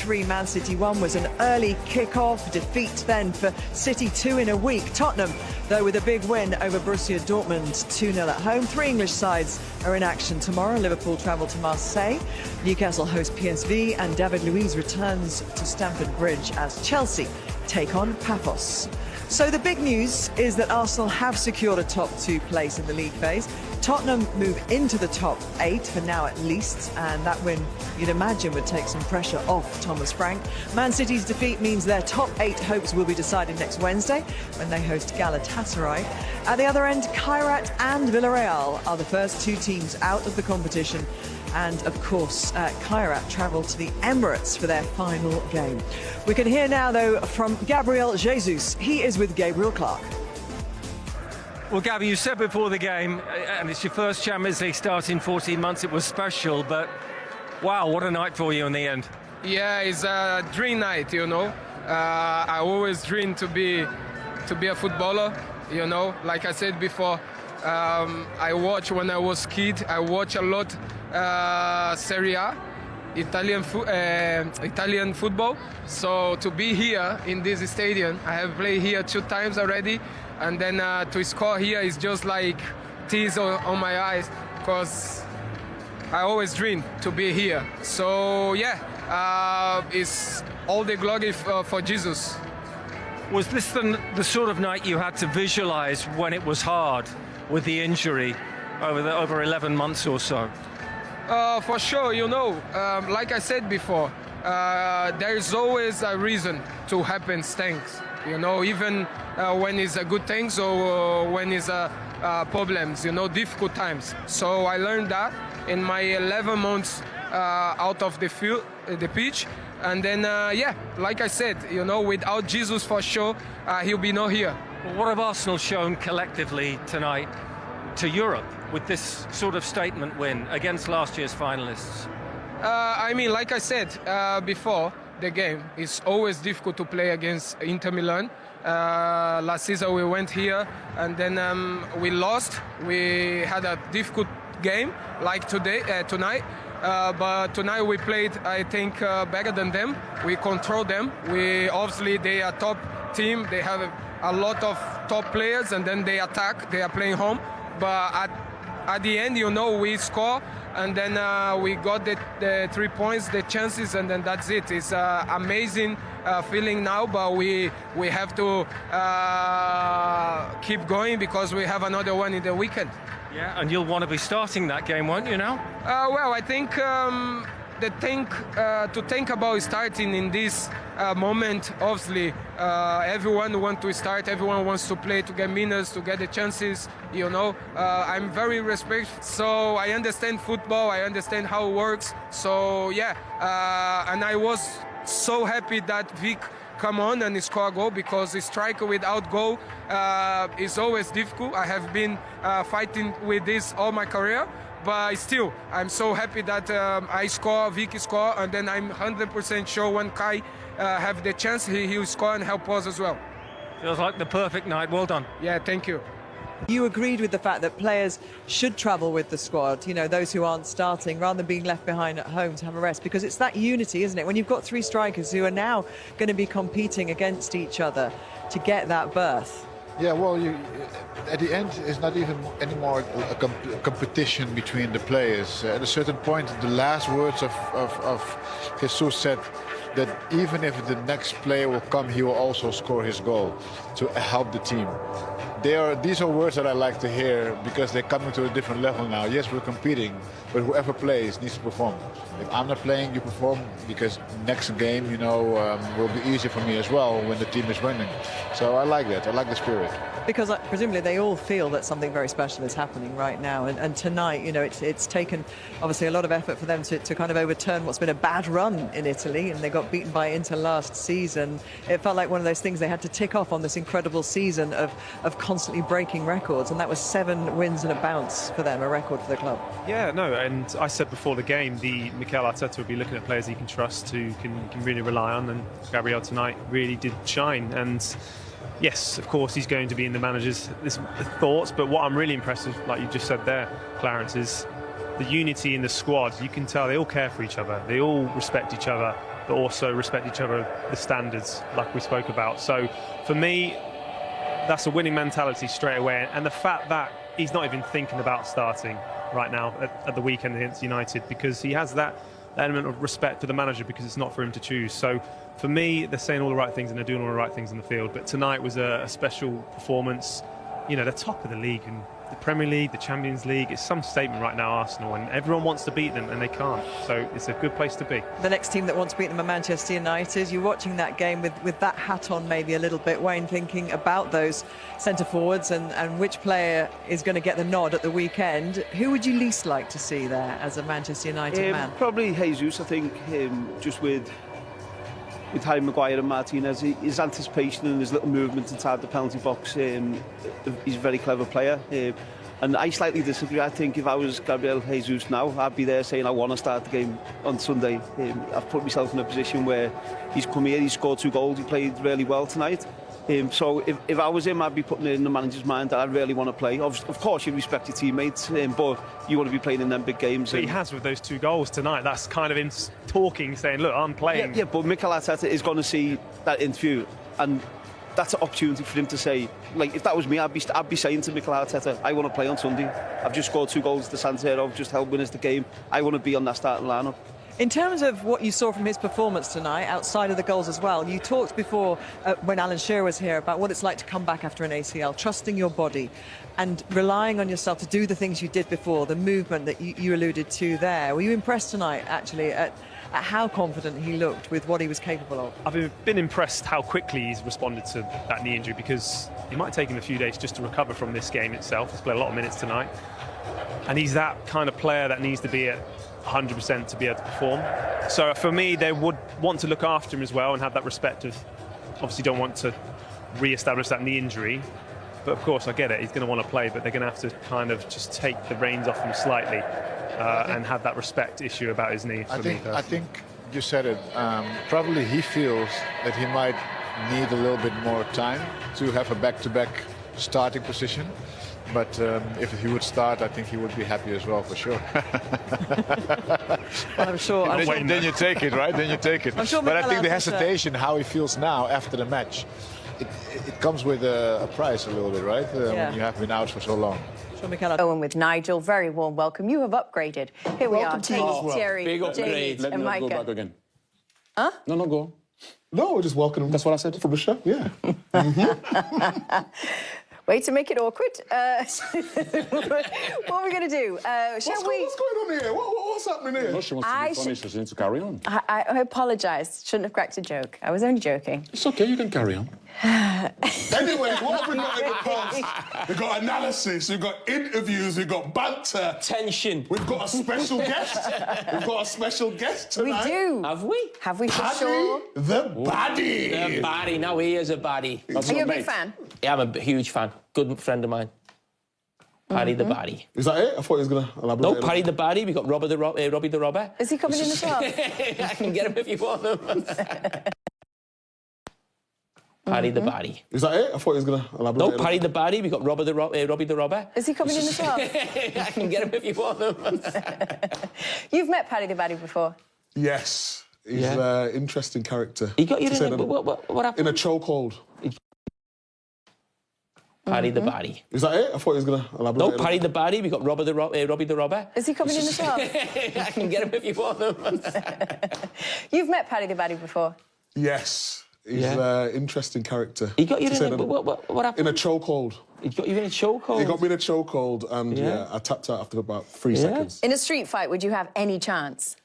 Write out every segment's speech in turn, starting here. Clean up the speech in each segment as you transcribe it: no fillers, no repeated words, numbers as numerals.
3, Man City 1 was an early kick-off defeat then for City 2 in a week. Tottenham, though, with a big win over Borussia Dortmund 2-0 at home. 3 English sides are in action tomorrow. Liverpool travel to Marseille, Newcastle host PSV, and David Luiz returns to Stamford Bridge as Chelsea take on Paphos. So the big news is that Arsenal have secured a top 2 place in the league phase. Tottenham move into the top 8 for now at least, and that win, you'd imagine, would take some pressure off Thomas Frank. Man City's defeat means their top 8 hopes will be decided next Wednesday when they host Galatasaray. At the other end, Kairat and Villarreal are the first 2 teams out of the competition. And, of course, Kairat travel to the Emirates for their final game. We can hear now, though, from Gabriel Jesus. He is with Gabriel Clark. Well, Gabby, you said before the game, and it's your first Champions League start in 14 months, it was special, but wow, what a night for you in the end. Yeah, it's a dream night, you know. I always dreamed to be a footballer, you know. Like I said before, I watched when I was kid, I watched a lot Serie A, Italian football. So to be here in this stadium, I have played here 2 times already, and then to score here is just like tears on my eyes, because I always dreamed to be here. So yeah, it's all the glory for Jesus. Was this the sort of night you had to visualize when it was hard with the injury over 11 months or so? For sure, you know, like I said before, there is always a reason to happen things, you know, even when it's a good things or when it's problems, you know, difficult times. So I learned that in my 11 months out of the field, the pitch. And then, yeah, like I said, you know, without Jesus for sure, he'll be not here. Well, what have Arsenal shown collectively tonight to Europe with this sort of statement win against last year's finalists? I mean, like I said before the game, it's always difficult to play against Inter Milan. Last season we went here and then we lost. We had a difficult game like tonight. But tonight we played, I think, better than them. We control them. Obviously they are top team. They have a lot of top players, and then they attack. They are playing home. But at the end, you know, we score, and then we got the 3 points, the chances, and then that's it. It's an amazing feeling now, but we have to keep going because we have another one in the weekend. Yeah, and you'll want to be starting that game, won't you, now? Well, I think the thing to think about starting in this moment, obviously, everyone wants to start, everyone wants to play, to get minutes, to get the chances, you know. I'm very respectful, so I understand football, I understand how it works. So, yeah, and I was so happy that Vic come on and score a goal, because a striker without goal is always difficult. I have been fighting with this all my career, but still, I'm so happy that I score, Vic score, and then I'm 100% sure when Kai have the chance, he'll score and help us as well. Feels like the perfect night. Well done. Yeah, thank you. You agreed with the fact that players should travel with the squad, you know, those who aren't starting, rather than being left behind at home to have a rest, because it's that unity, isn't it? When you've got 3 strikers who are now going to be competing against each other to get that berth. Yeah, well, at the end, it's not even anymore a competition between the players. At a certain point, the last words of Jesus said that even if the next player will come, he will also score his goal to help the team. These are words that I like to hear, because they're coming to a different level now. Yes, we're competing, but whoever plays needs to perform. If I'm not playing, you perform, because next game, you know, will be easier for me as well when the team is winning. So I like that. I like the spirit. Because presumably they all feel that something very special is happening right now. And tonight, you know, it's taken obviously a lot of effort for them to kind of overturn what's been a bad run in Italy, and they got beaten by Inter last season. It felt like one of those things they had to tick off on this incredible season of constantly breaking records, and that was 7 wins and a bounce for them, a record for the club. Yeah, no, and I said before the game, Mikel Arteta will be looking at players he can trust, who can really rely on, and Gabriel tonight really did shine. And yes, of course, he's going to be in the manager's thoughts, but what I'm really impressed with, like you just said there, Clarence, is the unity in the squad. You can tell they all care for each other, they all respect each other, but also respect each other, the standards, like we spoke about. So for me, that's a winning mentality straight away. And the fact that he's not even thinking about starting right now at the weekend against United, because he has that element of respect for the manager, because it's not for him to choose. So for me, they're saying all the right things and they're doing all the right things in the field. But tonight was a special performance. You know, they're top of the league, and the Premier League, the Champions League, it's some statement right now, Arsenal, and everyone wants to beat them and they can't. So it's a good place to be. The next team that wants to beat them are Manchester United. You're watching that game with that hat on maybe a little bit, Wayne, thinking about those centre forwards and which player is going to get the nod at the weekend. Who would you least like to see there as a Manchester United man? Probably Jesus, I think, just with Harry Maguire and Martinez, his anticipation and his little movement inside the penalty box, he's a very clever player. And I slightly disagree. I think if I was Gabriel Jesus now, I'd be there saying I want to start the game on Sunday. I've put myself in a position where he's come here, he's scored 2 goals, he played really well tonight. So if I was him, I'd be putting it in the manager's mind that I really want to play. Of course, you respect your teammates, but you want to be playing in them big games. But he has with those 2 goals tonight. That's kind of him talking, saying, look, I'm playing. Yeah, but Mikel Arteta is going to see that interview, and that's an opportunity for him to say, like, if that was me, I'd be saying to Mikel Arteta, I want to play on Sunday. I've just scored 2 goals to Santiago, I've just helped win us the game. I want to be on that starting lineup. In terms of what you saw from his performance tonight, outside of the goals as well, you talked before when Alan Shearer was here about what it's like to come back after an ACL, trusting your body and relying on yourself to do the things you did before, the movement that you alluded to there. Were you impressed tonight, actually, at how confident he looked with what he was capable of? I've been impressed how quickly he's responded to that knee injury, because it might take him a few days just to recover from this game itself. He's played a lot of minutes tonight. And he's that kind of player that needs to be at 100% to be able to perform. So for me, they would want to look after him as well and have that respect of, obviously don't want to re-establish that knee injury. But of course, I get it, he's going to want to play, but they're going to have to kind of just take the reins off him slightly and have that respect issue about his knee. I think you said it. Probably he feels that he might need a little bit more time to have a back-to-back starting position. But if he would start, I think he would be happy as well, for sure. Well, I'm sure. Then you take it, right? Then you take it. I'm sure, but I think the hesitation, how he feels now after the match, it comes with a price a little bit, right? When you have been out for so long. Owen with Nigel, very warm welcome. You have upgraded. Here we are, Thierry, Big upgrade. David, Let and me not go Micah. back again. Huh? No, go. No, just welcome. That's what I said. From the show, yeah. Way to make it awkward. What are we going to do? Shall we? What's going on here? What's happening here? No, she wants to be funny, so she needs to carry on. I apologise. Shouldn't have cracked a joke. I was only joking. It's okay, you can carry on. Anyway, what have we got in the past? We've got analysis, we've got interviews, we've got banter. Tension. We've got a special guest. We've got a special guest tonight. We do. Have we? Have we for Paddy sure? the Baddie. The baddie. Now he is a baddie. Are you a big fan? Yeah, I'm a huge fan. Good friend of mine. Paddy the baddie. Is that it? I thought he was going to elaborate. No, Paddy the baddie. We got Robbie the Robber. Is he coming in as well? I can get him if you want him. Paddy the baddie. Is that it? I thought he was going to elaborate. No, Paddy the baddie. We got Robbie the Robber. Is he coming in as well? I can get him if you want him. You've met Paddy the Baddie before. Yes. He's an interesting character. He got you in what happened? In a chokehold. Paddy the baddie. Is that it? I thought he was going to elaborate. No, Paddy the baddie. We got Robbie the Robber. Is he coming in as well? I can get him if you want him. You've met Paddy the Baddie before. Yes. He's an interesting character. He got you in what happened? In a chokehold. He got you in a chokehold? He got me in a chokehold and I tapped out after about 3 seconds. In a street fight, would you have any chance?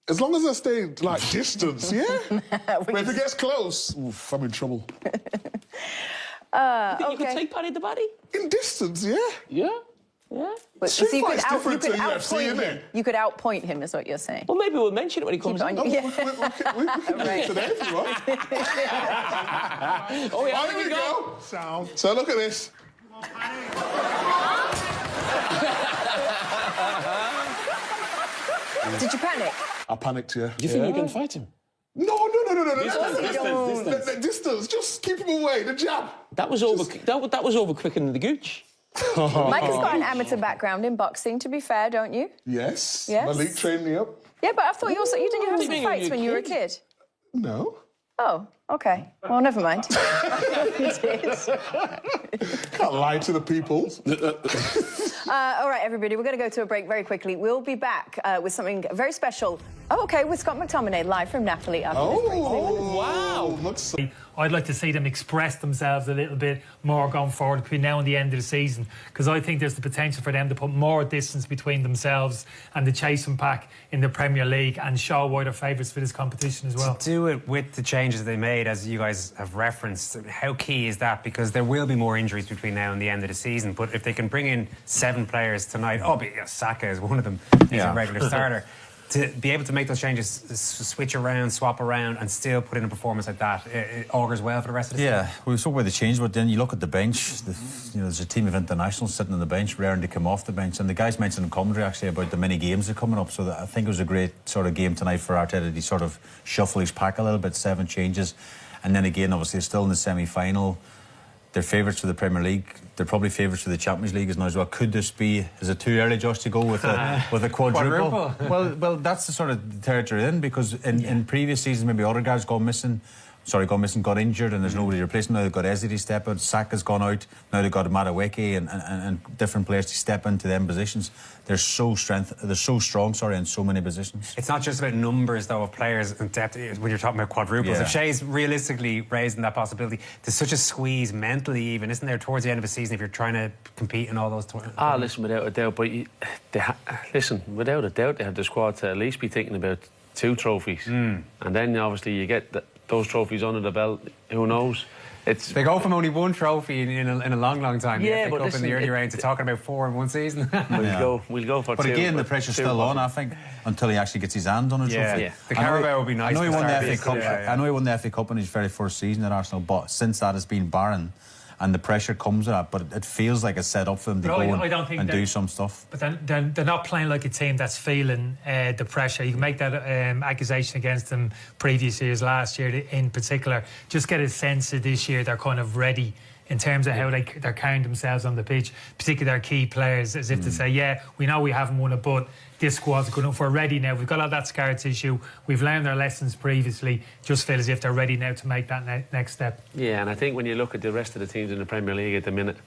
As long as I stay, like, distance, yeah? But if it gets close, oof, I'm in trouble. You could take Paddy the baddie? In distance, yeah? Yeah. But, Street so you could, fight's different to UFC, outpoint isn't him. it? You could outpoint him, is what you're saying. Well, maybe we'll mention it when he comes on. We can do it today if you want. Oh, yeah, Here we go. Sound. So look at this. Did you panic? I panicked, yeah. Do you think you can fight him? No. Distance. Distance. Just keep him away. The jab. That was over quicker than the gooch. Mike has got an amateur background in boxing, to be fair, don't you? Yes. Yes. Malik trained me up. Yeah, but I thought you didn't have some Maybe fights when when you you were were a a kid. No. Oh, okay. Well, never mind. It is. Can't lie to the people. All right, everybody, we're going to go to a break very quickly. We'll be back with something very special. Oh, okay, with Scott McTominay live from Napoli after this break. Wow. I'd like to see them express themselves a little bit more going forward between now and the end of the season, because I think there's the potential for them to put more distance between themselves and the chasing pack in the Premier League and show why they're favourites for this competition as well. To do it with the changes they made, as you guys have referenced, how key is that? Because there will be more injuries between now and the end of the season, but if they can bring in 7 players tonight, Saka is one of them, he's a regular starter. To be able to make those changes, switch around, swap around, and still put in a performance like that, it augurs well for the rest of the season. Yeah, we saw where they changed, but then you look at the bench. There's a team of internationals sitting on the bench, raring to come off the bench, and the guys mentioned in commentary actually about the many games that are coming up. So I think it was a great sort of game tonight for Arteta to sort of shuffle his pack a little bit, 7 changes, and then again, obviously, still in the semi-final. They're favourites for the Premier League. They're probably favourites for the Champions League as now as well. Could this be? Is it too early, Josh, to go with a quadruple? Well, that's the sort of territory in, because in previous seasons maybe other guys got injured, and there's nobody to replace them. Now they've got Eze to step out. Saka's gone out. Now they've got Madueke and different players to step into them positions. They're so strong, in so many positions. It's not just about numbers, though, of players and depth when you're talking about quadruples. If Shea's realistically raising that possibility, there's such a squeeze mentally, even, isn't there, towards the end of a season if you're trying to compete in all those tournaments? Listen, without a doubt. But without a doubt, they have the squad to at least be thinking about 2 trophies. And then, obviously, you get those trophies under the belt. Who knows? They go from only 1 trophy in a long, long time. Yeah, but listen, in the early round to talking about 4 in one season. We'll go for 2. But again, the pressure's still on, I think, until he actually gets his hand on a trophy. Yeah. The Carabao will be nice. I know he won the FA Cup. I know he won the FA Cup in his very first season at Arsenal, but since that has been barren. And the pressure comes with that, but it feels like a set up for them to go and do some stuff. But they're not playing like a team that's feeling the pressure. You can make that accusation against them previous years, last year in particular. Just get a sense of this year they're kind of ready in terms of how they're carrying themselves on the pitch, particularly their key players, as if to say, we know we haven't won it, but this squad's good enough. We're ready now. We've got all that scar tissue. We've learned our lessons previously. Just feel as if they're ready now to make that next step. Yeah, and I think when you look at the rest of the teams in the Premier League at the minute,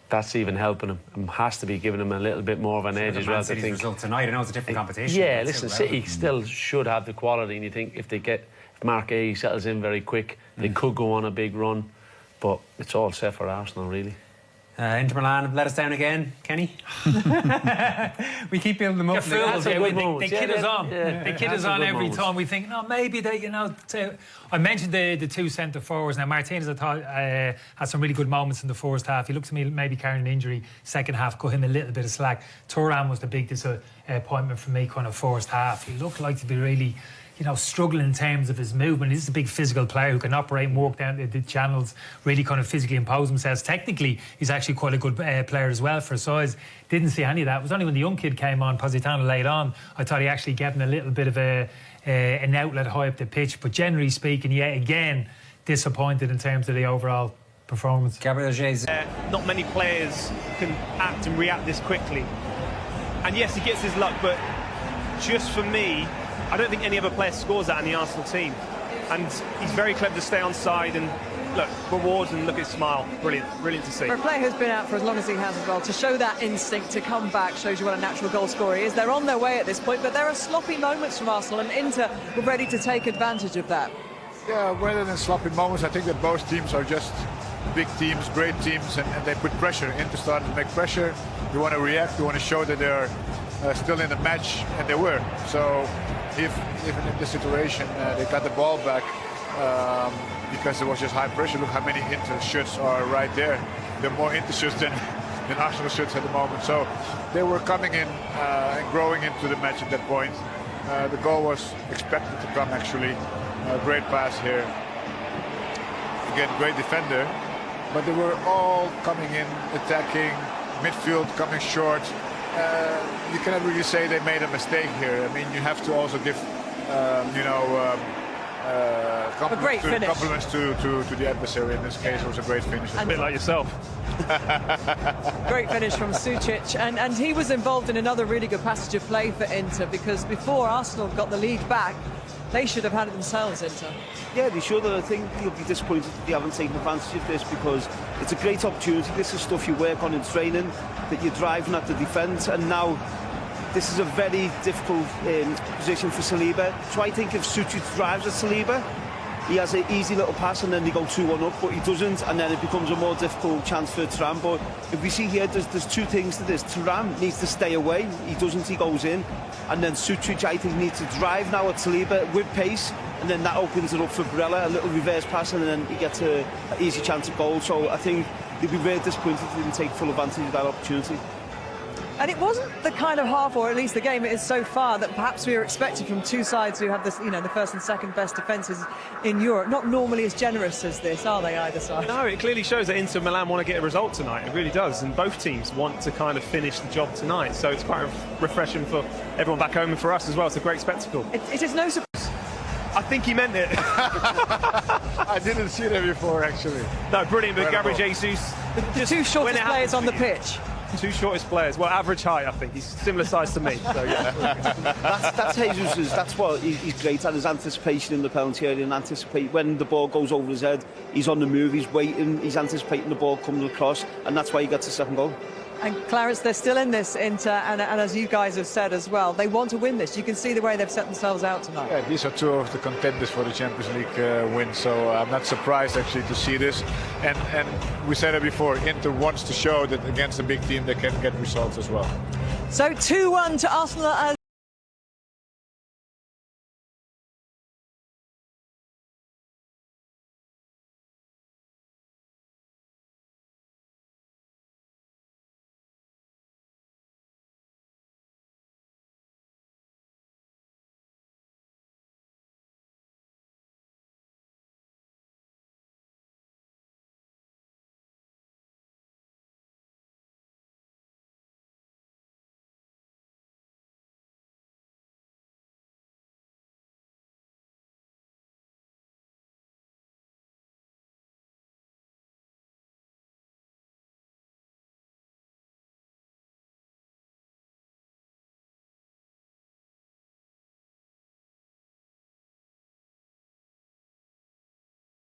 that's even helping them and has to be giving them a little bit more of an edge as well. Man City's result tonight, I know it's a different competition. Yeah, listen, City still should have the quality, and you think if Mark A settles in very quick, they could go on a big run. But it's all set for Arsenal, really. Inter Milan let us down again, Kenny. We keep building them up. They kid us on. They kid us on every time. We think, maybe they, I mentioned the 2 centre forwards. Now, Martinez, I thought, had some really good moments in the first half. He looked to me maybe carrying an injury. Second half, cut him a little bit of slack. Thuram was the big disappointment for me, kind of first half. He looked like to be really, struggling in terms of his movement. He's a big physical player who can operate and walk down the channels, really kind of physically impose himself. Technically, he's actually quite a good player as well for size. Didn't see any of that. It was only when the young kid came on, Positano late on, I thought he actually gave him a little bit of an outlet high up the pitch. But generally speaking, again, disappointed in terms of the overall performance. Gabriel Jesus. Not many players can act and react this quickly. And yes, he gets his luck, but just for me, I don't think any other player scores that in the Arsenal team. And he's very clever to stay on side and look, rewards and look at his smile. Brilliant, brilliant to see. For a player who's been out for as long as he has as well, to show that instinct to come back shows you what a natural goal scorer he is. They're on their way at this point, but there are sloppy moments from Arsenal, and Inter were ready to take advantage of that. Yeah, rather than sloppy moments, I think that both teams are just big teams, great teams, and they put pressure. Inter started to make pressure. They want to react, they want to show that they're still in the match, and they were. So even in this situation, they got the ball back because there was just high pressure. Look how many Inter shots are right there. There are more Inter shots than Arsenal shots at the moment. So they were coming in and growing into the match at that point. The goal was expected to come, actually. Great pass here. Again, great defender. But they were all coming in, attacking, midfield coming short. You cannot really say they made a mistake here. I mean, you have to also give, compliments to the adversary. In this case, it was a great finish. A bit like yourself. Great finish from Sucic, and he was involved in another really good passage of play for Inter, because before Arsenal got the lead back, They should have had it themselves, Inter. Yeah, they should, and I think you'll be disappointed that they haven't taken advantage of this, because it's a great opportunity. This is stuff you work on in training, that you're driving at the defence, and now this is a very difficult position for Saliba. So I think if Suchit drives at Saliba, he has an easy little pass and then they go 2-1 up, but he doesn't, and then it becomes a more difficult chance for Thuram. But if we see here, there's two things to this. Thuram needs to stay away, he doesn't, he goes in, and then Suchit, I think, needs to drive now at Saliba with pace, and then that opens it up for Barella, a little reverse pass, and then he gets an easy chance of goal. So I think they'd be very disappointed if they didn't take full advantage of that opportunity. And it wasn't the kind of half, or at least the game it is so far, that perhaps we were expecting from two sides who have this, you know, the first and second best defences in Europe. Not normally as generous as this, are they, either side? No, it clearly shows that Inter Milan want to get a result tonight. It really does. And both teams want to kind of finish the job tonight. So it's quite refreshing for everyone back home and for us as well. It's a great spectacle. It is no surprise. I think he meant it. I didn't see that before, actually. No, brilliant. But Gabriel Jesus, the two shortest players on the pitch. Two shortest players. Well, average height, I think. He's similar size to me. So, yeah. that's Jesus'. That's what he's great at, his anticipation in the penalty area, and anticipate when the ball goes over his head. He's on the move, he's waiting, he's anticipating the ball coming across, and that's why he gets the second goal. And Clarence, they're still in this, Inter, and as you guys have said as well, they want to win this. You can see the way they've set themselves out tonight. Yeah, these are two of the contenders for the Champions League win, so I'm not surprised actually to see this. And we said it before, Inter wants to show that against a big team they can get results as well. So 2-1 to Arsenal.